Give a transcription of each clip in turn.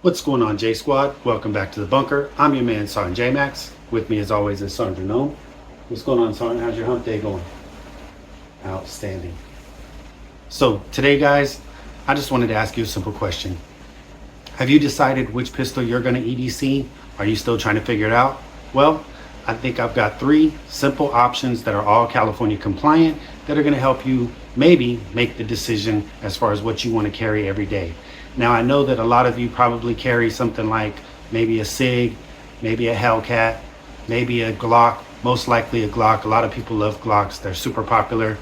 What's going on, J Squad? Welcome back to the bunker. I'm your man, Sergeant J Maxx. With me, as always, is Sergeant Jernome. What's going on, Sergeant? How's your hump day going? Outstanding. So today, guys, I just wanted to ask you a simple question. Have you decided which pistol you're going to EDC? Are you still trying to figure it out? Well, I think I've got three simple options that are all California compliant that are going to help you maybe make the decision as far as what you want to carry every day. Now, I know that a lot of you probably carry something like maybe a SIG, maybe a Hellcat, maybe a Glock, most likely a Glock. A lot of people love Glocks. They're super popular.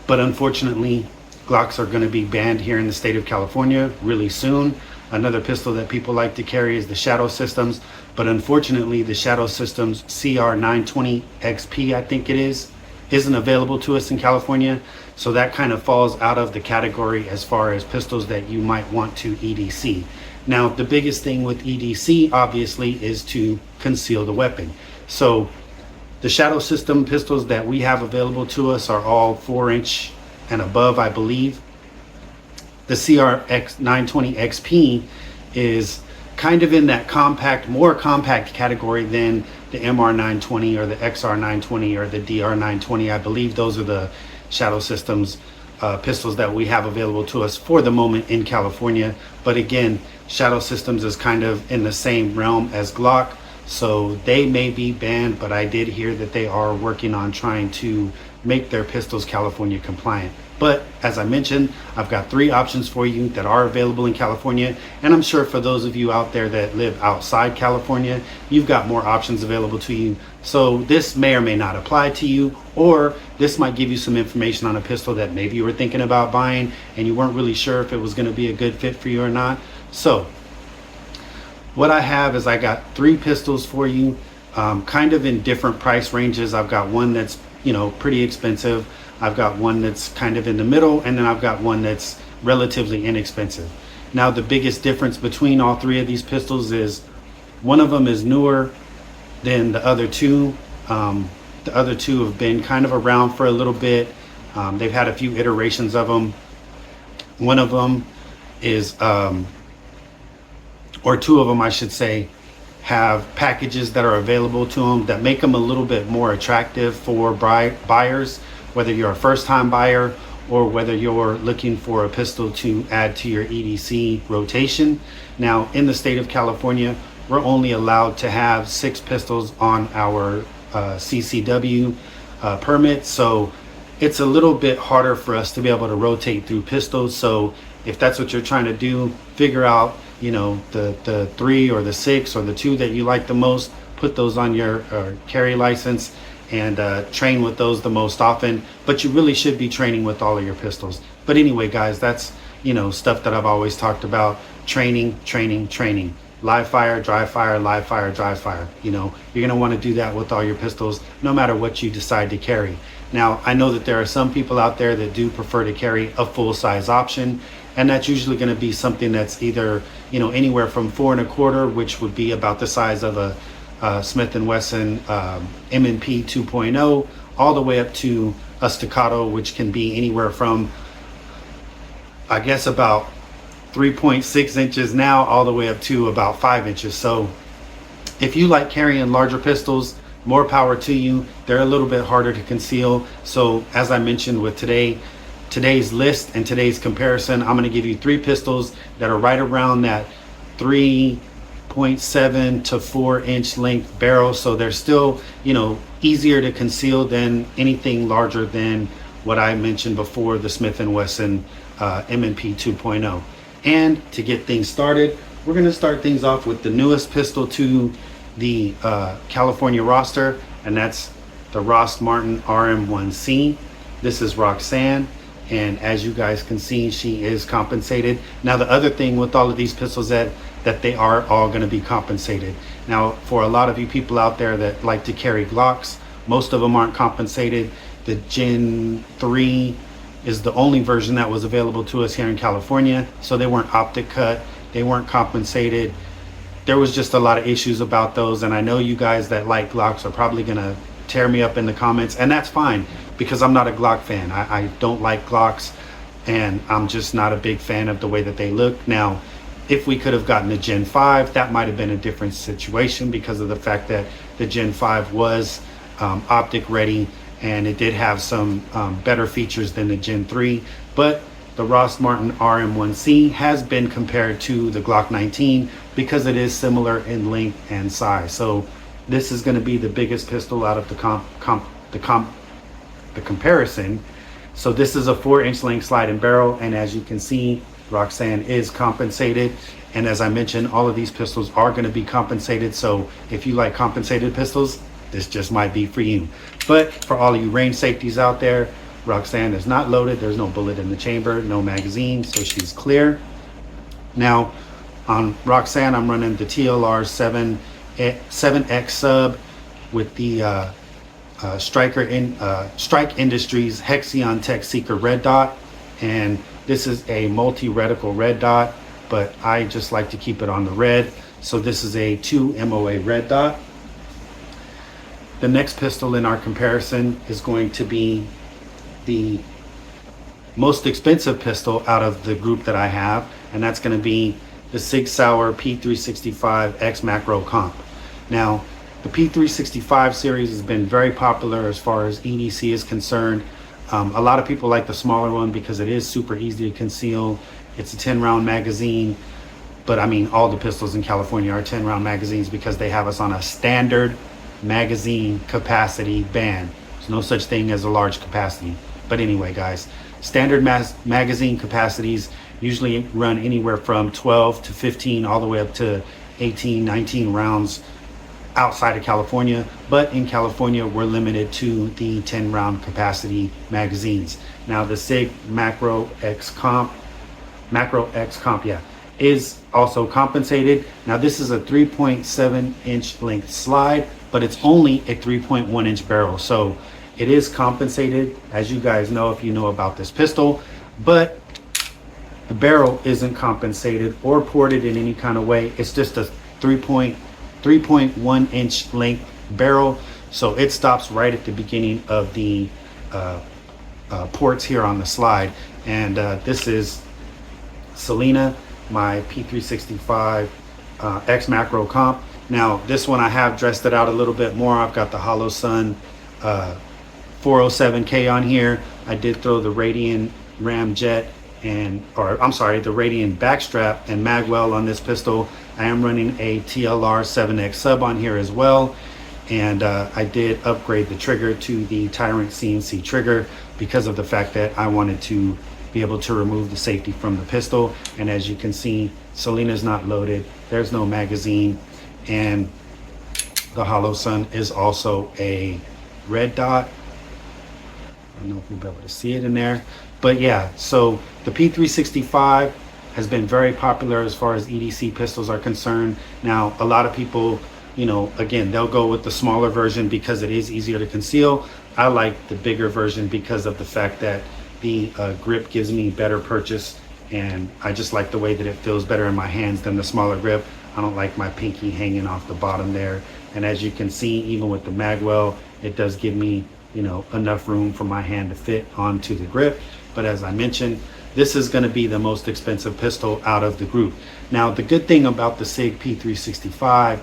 But unfortunately, Glocks are going to be banned here in the state of California really soon. Another pistol that people like to carry is the Shadow Systems. But unfortunately, the Shadow Systems CR920 XP, I think it is, isn't available to us in California. So that kind of falls out of the category as far as pistols that you might want to EDC. Now, the biggest thing with EDC, obviously, is to conceal the weapon. So the Shadow System pistols that we have available to us are all 4-inch and above, I believe. The CRX920 XP is kind of in that more compact category than the MR920 or the XR920 or the DR920. I believe those are the Shadow Systems pistols that we have available to us for the moment in California. But again, Shadow Systems is kind of in the same realm as Glock, so they may be banned, but I did hear that they are working on trying to make their pistols California compliant. But as I mentioned, I've got three options for you that are available in California. And I'm sure for those of you out there that live outside California, you've got more options available to you. So this may or may not apply to you, or this might give you some information on a pistol that maybe you were thinking about buying and you weren't really sure if it was going to be a good fit for you or not. So what I have is I got three pistols for you, kind of in different price ranges. I've got one that's, pretty expensive. I've got one that's kind of in the middle, and then I've got one that's relatively inexpensive. Now, the biggest difference between all three of these pistols is one of them is newer than the other two. The other two have been kind of around for a little bit. They've had a few iterations of them. One of them is, or two of them, I should say, have packages that are available to them that make them a little bit more attractive for buyers, whether you're a first-time buyer or whether you're looking for a pistol to add to your EDC rotation. Now, in the state of California, we're only allowed to have 6 pistols on our CCW permit, so it's a little bit harder for us to be able to rotate through pistols. So if that's what you're trying to do, figure out the 3 or the 6 or the 2 that you like the most, put those on your carry license and train with those the most often. But you really should be training with all of your pistols. But anyway, guys, that's stuff that I've always talked about: training. Live fire, dry fire, live fire, dry fire. You're going to want to do that with all your pistols, no matter what you decide to carry. Now, I know that there are some people out there that do prefer to carry a full-size option, and that's usually going to be something that's either anywhere from 4 1/4, which would be about the size of a Smith & Wesson M&P 2.0, all the way up to a staccato, which can be anywhere from, I guess, about 3.6 inches now all the way up to about 5 inches. So if you like carrying larger pistols, more power to you. They're a little bit harder to conceal. So as I mentioned with today's list and today's comparison, I'm going to give you 3 pistols that are right around that 3.7 to 4-inch length barrel. So they're still, easier to conceal than anything larger than what I mentioned before, the Smith & Wesson M&P 2.0. And to get things started, we're going to start things off with the newest pistol to the California roster, and that's the Ross Martin RM1C. This is Roxanne, and as you guys can see, she is compensated. Now, the other thing with all of these pistols that they are all going to be compensated. Now, for a lot of you people out there that like to carry Glocks, most of them aren't compensated. The Gen 3 is the only version that was available to us here in California, so they weren't optic cut, they weren't compensated. There was just a lot of issues about those, and I know you guys that like Glocks are probably gonna tear me up in the comments, and that's fine, because I'm not a Glock fan. I don't like Glocks, and I'm just not a big fan of the way that they look. Now, If we could have gotten a Gen 5, that might have been a different situation because of the fact that the Gen 5 was optic ready, and it did have some better features than the Gen 3. But the Ross Martin RM1C has been compared to the Glock 19 because it is similar in length and size. So this is going to be the biggest pistol out of the comparison. So this is a 4-inch length slide and barrel, and as you can see, Roxanne is compensated. And as I mentioned, all of these pistols are going to be compensated. So if you like compensated pistols, this just might be for you. But for all of you range safeties out there, Roxanne is not loaded. There's no bullet in the chamber, no magazine, so she's clear. Now on Roxanne, I'm running the TLR 7X sub with the Strike Industries Hexion Tech Seeker red dot, and this is a multi-reticle red dot, but I just like to keep it on the red. So this is a 2 MOA red dot. The next pistol in our comparison is going to be the most expensive pistol out of the group that I have, and that's going to be the Sig Sauer P365 X Macro Comp. Now, the P365 series has been very popular as far as EDC is concerned. A lot of people like the smaller one because it is super easy to conceal. It's a 10-round magazine, but I mean, all the pistols in California are 10-round magazines because they have us on a standard magazine capacity ban. There's no such thing as a large capacity. But anyway, guys, standard magazine capacities usually run anywhere from 12 to 15 all the way up to 18, 19 rounds outside of California. But in California, we're limited to the 10-round capacity magazines. Now, the Sig Macro X Comp, is also compensated. Now, this is a 3.7-inch length slide, but it's only a 3.1-inch barrel. So it is compensated, as you guys know if you know about this pistol, but the barrel isn't compensated or ported in any kind of way. It's just a 3.1-inch length barrel. So it stops right at the beginning of the ports here on the slide. And this is Selena, my P365 X Macro Comp. Now, this one I have dressed it out a little bit more. I've got the Hollow Sun 407K on here. I did throw the Radian Ramjet the Radian backstrap and magwell on this pistol. I am running a TLR 7X sub on here as well. And I did upgrade the trigger to the Tyrant CNC trigger because of the fact that I wanted to be able to remove the safety from the pistol. And as you can see, Selena's not loaded. There's no magazine. And the Hollow Sun is also a red dot. I don't know if you'll be able to see it in there. But yeah, so the P365 has been very popular as far as EDC pistols are concerned. Now, a lot of people, you know, again, they'll go with the smaller version because it is easier to conceal. I like the bigger version because of the fact that the grip gives me better purchase, and I just like the way that it feels better in my hands than the smaller grip. I don't like my pinky hanging off the bottom there. And as you can see, even with the magwell, it does give me, you know, enough room for my hand to fit onto the grip. But as I mentioned, this is going to be the most expensive pistol out of the group. Now, the good thing about the Sig P365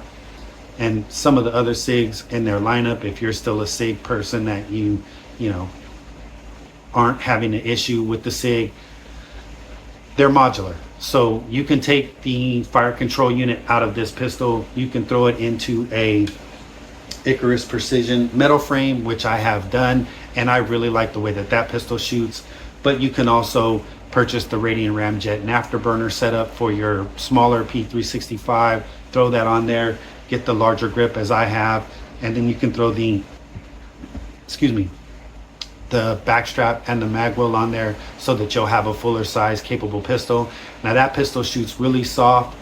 and some of the other SIGs in their lineup, if you're still a SIG person that you know, aren't having an issue with the SIG, they're modular. So you can take the fire control unit out of this pistol, you can throw it into a Icarus Precision metal frame, which I have done, and I really like the way that that pistol shoots. But you can also purchase the Radian Ramjet and afterburner setup for your smaller P365, throw that on there, get the larger grip as I have, and then you can throw the backstrap and the magwell on there so that you'll have a fuller size capable pistol. Now, that pistol shoots really soft,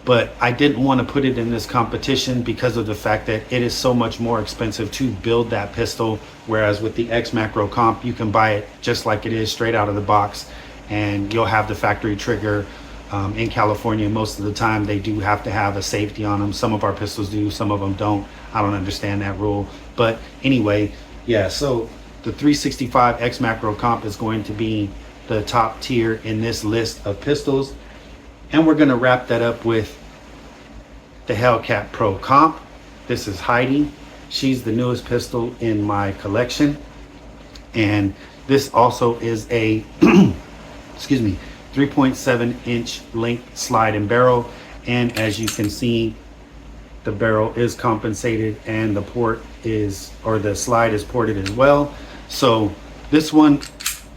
but I didn't want to put it in this competition because of the fact that it is so much more expensive to build that pistol, whereas with the X Macro Comp, you can buy it just like it is straight out of the box, and you'll have the factory trigger. In California, most of the time they do have to have a safety on them. Some of our pistols do, some of them don't. I don't understand that rule, but anyway, yeah, so the 365 X Macro Comp is going to be the top tier in this list of pistols. And we're gonna wrap that up with the Hellcat Pro Comp. This is Heidi. She's the newest pistol in my collection. And this also is a, excuse me, 3.7 inch length slide and barrel. And as you can see, the barrel is compensated and the port is, or the slide is ported as well. So this one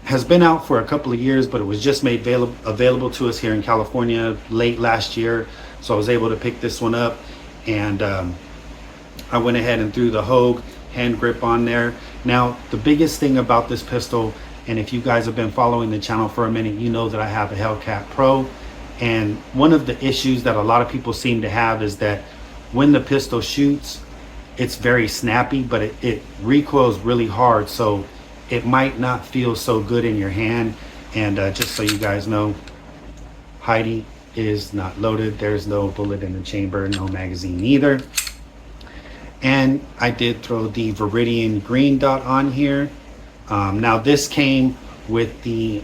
has been out for a couple of years, but it was just made available to us here in California late last year. So I was able to pick this one up, and I went ahead and threw the Hogue hand grip on there. Now, the biggest thing about this pistol, and if you guys have been following the channel for a minute, you know that I have a Hellcat Pro. And one of the issues that a lot of people seem to have is that when the pistol shoots, it's very snappy, but it recoils really hard. So it might not feel so good in your hand. And just so you guys know, Heidi is not loaded. There's no bullet in the chamber, no magazine either. And I did throw the Viridian green dot on here. Now this came with the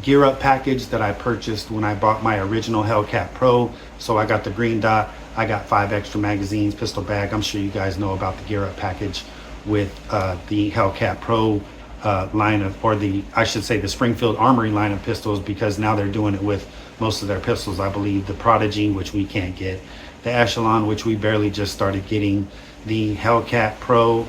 gear up package that I purchased when I bought my original Hellcat Pro. So I got the green dot, I got 5 extra magazines, pistol bag. I'm sure you guys know about the gear up package with the Hellcat Pro line of, or the, I should say the Springfield Armory line of pistols, because now they're doing it with most of their pistols. I believe the Prodigy, which we can't get, the Echelon, which we barely just started getting, the Hellcat Pro,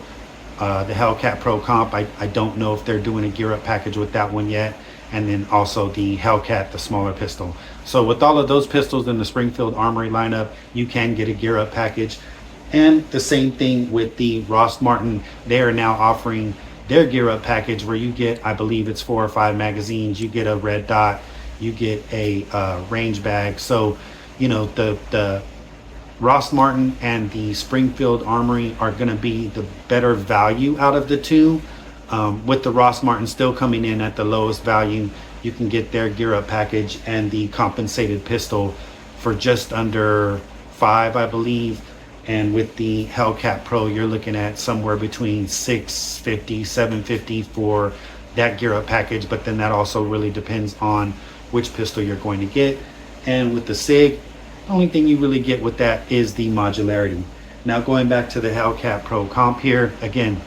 the Hellcat Pro Comp. I don't know if they're doing a gear up package with that one yet. And then also the Hellcat, the smaller pistol. So with all of those pistols in the Springfield Armory lineup, you can get a gear up package. And the same thing with the Ross Martin. They are now offering their gear up package where you get, I believe it's 4 or 5 magazines, you get a red dot, you get a range bag. So, you know, the Ross Martin and the Springfield Armory are gonna be the better value out of the two. With the Ross Martin still coming in at the lowest value, you can get their gear up package and the compensated pistol for just under $5, I believe. And with the Hellcat Pro, you're looking at somewhere between $650, $750 for that gear up package. But then that also really depends on which pistol you're going to get. And with the SIG, the only thing you really get with that is the modularity. Now going back to the Hellcat Pro Comp here, again,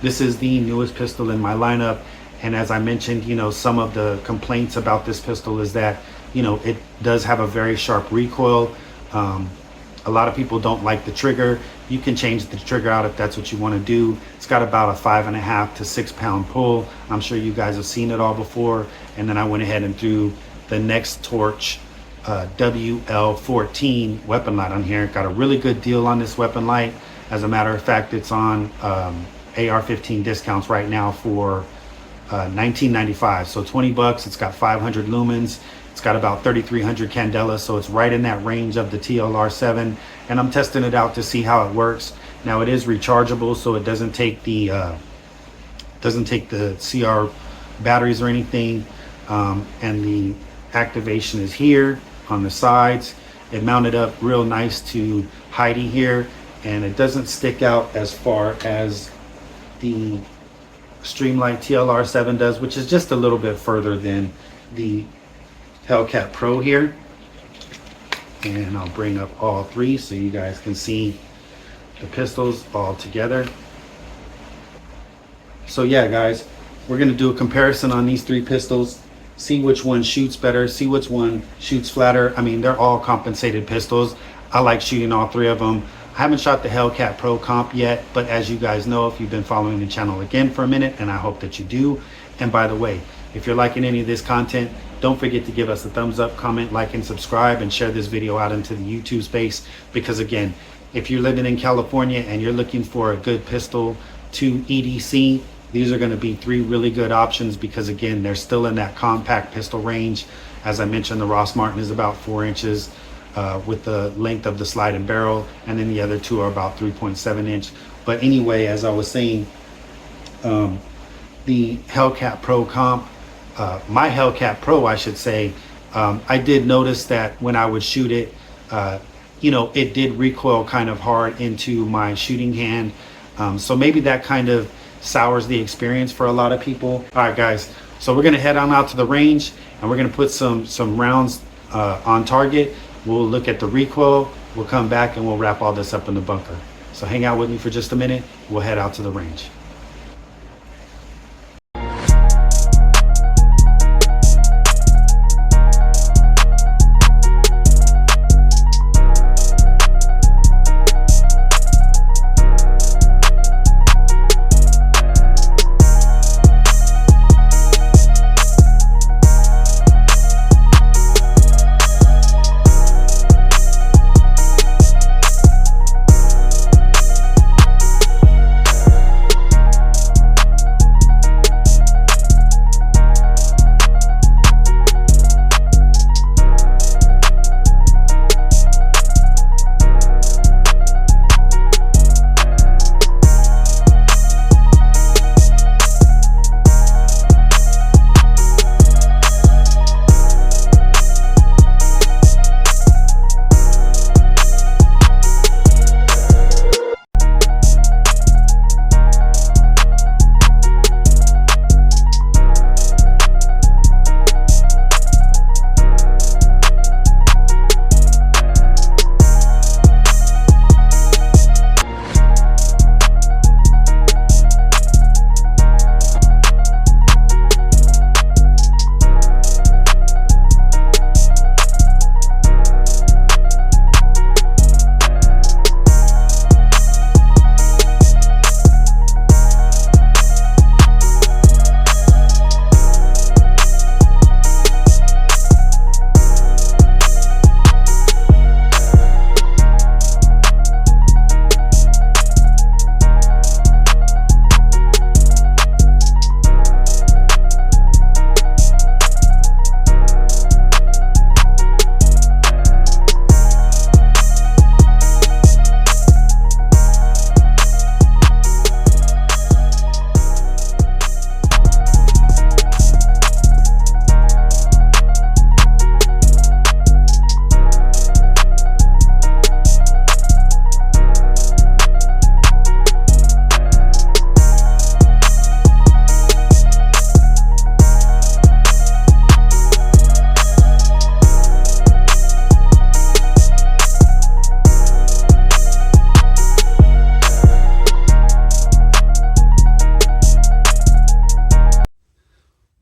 this is the newest pistol in my lineup. And as I mentioned, you know, some of the complaints about this pistol is that, you know, it does have a very sharp recoil. A lot of people don't like the trigger. You can change the trigger out if that's what you want to do. It's got about a 5.5 to 6 pound pull. I'm sure you guys have seen it all before. And then I went ahead and threw the Next Torch WL14 weapon light on here. Got a really good deal on this weapon light. As a matter of fact, it's on AR-15 discounts right now for $19.95. So 20 bucks. It's got 500 lumens. It's got about 3,300 candela, so it's right in that range of the TLR7. And I'm testing it out to see how it works. Now it is rechargeable, so it doesn't take the CR batteries or anything. And the activation is here on the sides. It mounted up real nice to Heidi here, and it doesn't stick out as far as the Streamlight TLR7 does, which is just a little bit further than the Hellcat Pro here. And I'll bring up all three so you guys can see the pistols all together. So yeah, guys, we're gonna do a comparison on these 3 pistols, see which one shoots better, see which one shoots flatter. I mean, they're all compensated pistols. I like shooting all 3 of them. I haven't shot the Hellcat Pro Comp yet, but as you guys know, if you've been following the channel again for a minute, and I hope that you do. And by the way, if you're liking any of this content, don't forget to give us a thumbs up, comment, like, and subscribe, and share this video out into the YouTube space. Because again, if you're living in California and you're looking for a good pistol to EDC, these are going to be 3 really good options, because again, they're still in that compact pistol range. As I mentioned, the Ross Martin is about 4 inches with the length of the slide and barrel, and then the other 2 are about 3.7 inch. But anyway, as I was saying, the Hellcat Pro Comp, my Hellcat Pro, I should say, I did notice that when I would shoot it, you know, it did recoil kind of hard into my shooting hand. So maybe that kind of sours the experience for a lot of people. All right, guys, So we're gonna head on out to the range, and we're gonna put some rounds on target. We'll look at the recoil, we'll come back, and we'll wrap all this up in the bunker. So hang out with me for just a minute. We'll head out to the range.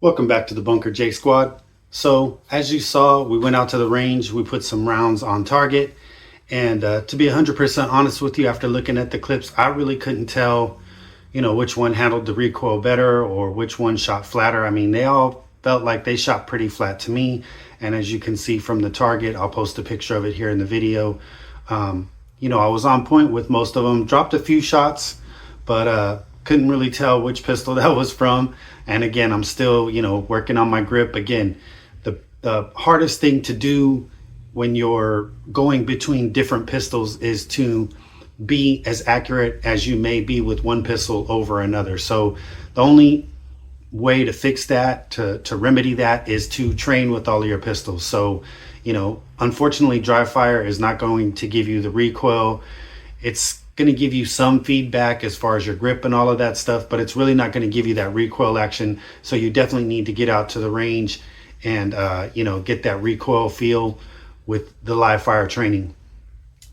Welcome back to the Bunker J Squad. So as you saw, we went out to the range, we put some rounds on target, and to be 100% honest with you, after looking at the clips, I really couldn't tell, which one handled the recoil better or which one shot flatter. I mean, they all felt like they shot pretty flat to me. And as you can see from the target, I'll post a picture of it here in the video. I was on point with most of them, dropped a few shots, but couldn't really tell which pistol that was from. And again, I'm still, working on my grip. Again, the hardest thing to do when you're going between different pistols is to be as accurate as you may be with one pistol over another. So the only way to fix that, to remedy that, is to train with all of your pistols. So, unfortunately, dry fire is not going to give you the recoil. It's going to give you some feedback as far as your grip and all of that stuff, but it's really not going to give you that recoil action. So you definitely need to get out to the range and get that recoil feel with the live fire training.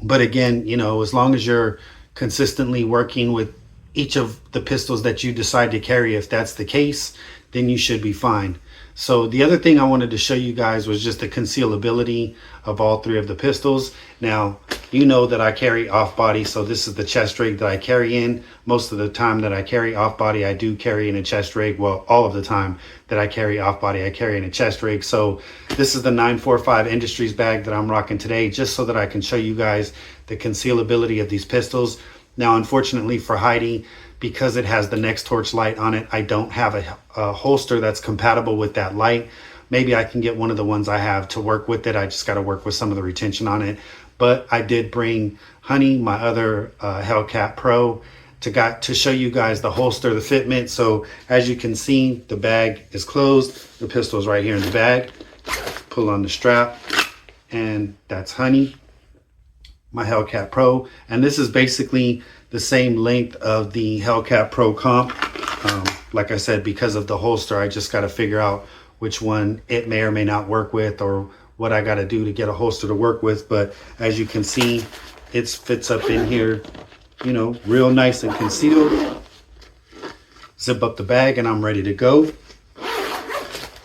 But again, as long as you're consistently working with each of the pistols that you decide to carry, if that's the case, then you should be fine. So the other thing I wanted to show you guys was just the concealability of all three of the pistols. Now, you know that I carry off body, so this is the chest rig that I carry in. Most of the time that I carry off body, I do carry in a chest rig. Well, all of the time that I carry off body, I carry in a chest rig. So this is the 945 Industries bag that I'm rocking today, just so that I can show you guys the concealability of these pistols. Now, unfortunately for Heidi, because it has the Next Torch light on it, I don't have a holster that's compatible with that light. Maybe I can get one of the ones I have to work with it. I just got to work with some of the retention on it. But I did bring Honey, my other Hellcat Pro, to show you guys the holster, the fitment. So as you can see, the bag is closed. The pistol is right here in the bag. Pull on the strap, and that's Honey, my Hellcat Pro. And this is basically the same length of the Hellcat Pro comp. like I said, because of the holster, I just got to figure out which one it may or may not work with, or what I got to do to get a holster to work with. But as you can see, it fits up in here, you know, real nice and concealed. Zip up the bag and I'm ready to go.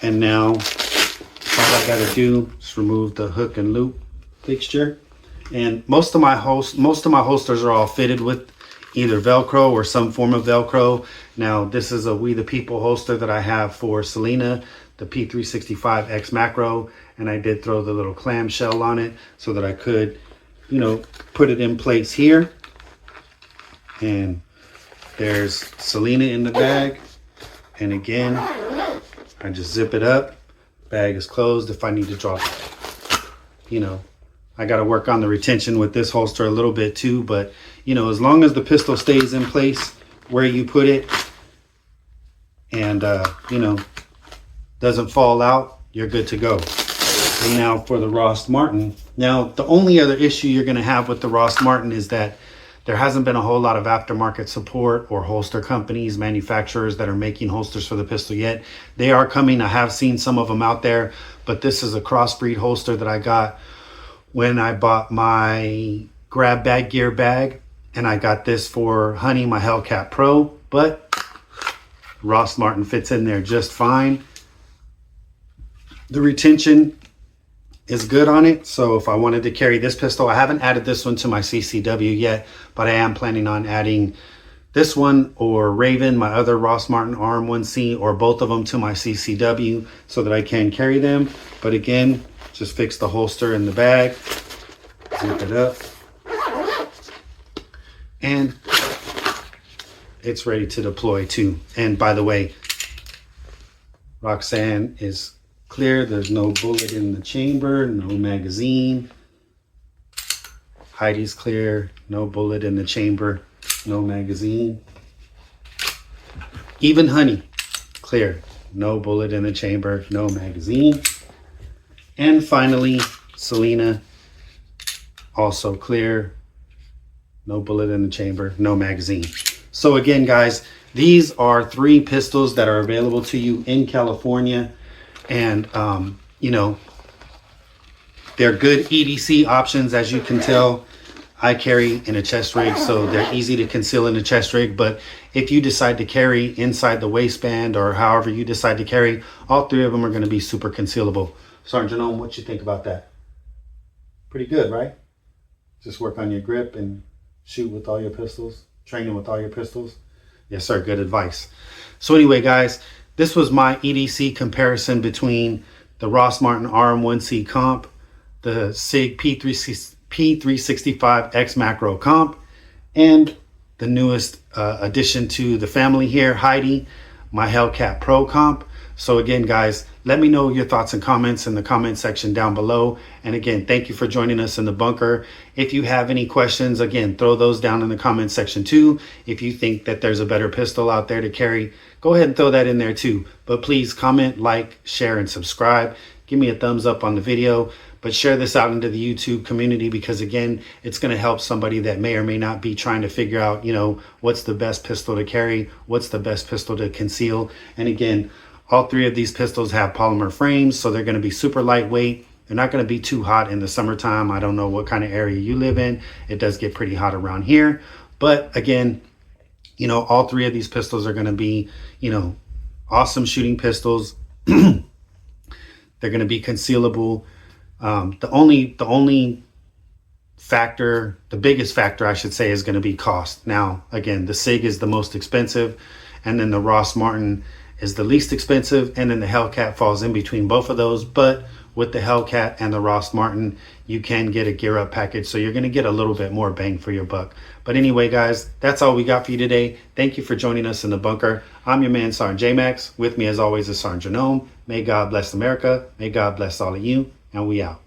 And now all I got to do is remove the hook and loop fixture. And most of my holsters are all fitted with either Velcro or some form of Velcro. Now this is a We the People holster that I have for Selena, the P365X Macro, and I did throw the little clamshell on it so that I could, you know, put it in place here. And there's Selena in the bag, and again I just zip it up, bag is closed. If I need to drop it, you know, I got to work on the retention with this holster a little bit too, but you know, as long as the pistol stays in place where you put it and you know, doesn't fall out, you're good to go. And now for the Ross Martin. Now the only other issue you're going to have with the Ross Martin is that there hasn't been a whole lot of aftermarket support or holster companies, manufacturers that are making holsters for the pistol yet. They are coming. I have seen some of them out there, but this is a crossbreed holster that I got when I bought my grab bag gear bag, and I got this for Honey, my Hellcat Pro, but Ross Martin fits in there just fine. The retention is good on it, so if I wanted to carry this pistol, I haven't added this one to my CCW yet, but I am planning on adding this one or Raven, my other Ross Martin RM1C, or both of them to my CCW so that I can carry them. But again, just fix the holster in the bag, zip it up, and it's ready to deploy too. And by the way, Roxanne is clear. There's no bullet in the chamber, no magazine. Heidi's clear, no bullet in the chamber, no magazine. Even Honey, clear, no bullet in the chamber, no magazine. And finally, Selena, also clear, no bullet in the chamber, no magazine. So again, guys, these are 3 pistols that are available to you in California. And, you know, they're good EDC options. As you can tell, I carry in a chest rig, so they're easy to conceal in a chest rig. But if you decide to carry inside the waistband, or however you decide to carry, all 3 of them are going to be super concealable. Sergeant Jernome, what you think about that? Pretty good, right? Just work on your grip and shoot with all your pistols, training with all your pistols. Yes, sir. Good advice. So anyway, guys, this was my EDC comparison between the Ross Martin RM1C Comp, the SIG P365X Macro Comp, and the newest addition to the family here, Heidi, my Hellcat Pro Comp. So again, guys, let me know your thoughts and comments in the comment section down below. And again, thank you for joining us in the bunker. If you have any questions, again, throw those down in the comment section too. If you think that there's a better pistol out there to carry, go ahead and throw that in there too. But please comment, like, share, and subscribe. Give me a thumbs up on the video, but share this out into the YouTube community, because again, it's going to help somebody that may or may not be trying to figure out, you know, what's the best pistol to carry, what's the best pistol to conceal. And again, all 3 of these pistols have polymer frames, so they're going to be super lightweight. They're not going to be too hot in the summertime. I don't know what kind of area you live in. It does get pretty hot around here. But again, you know, all 3 of these pistols are going to be, you know, awesome shooting pistols. They're going to be concealable. The only factor, the biggest factor I should say, is going to be cost. Now, again, the SIG is the most expensive, and then the Ross Martin is the least expensive, and then the Hellcat falls in between both of those. But with the Hellcat and the Ross Martin, you can get a gear up package, so you're going to get a little bit more bang for your buck. But anyway, guys, that's all we got for you today. Thank you for joining us in the bunker. I'm your man, Sergeant J-Maxx. With me as always is Sergeant Jernome. May God bless America. May God bless all of you, and we out.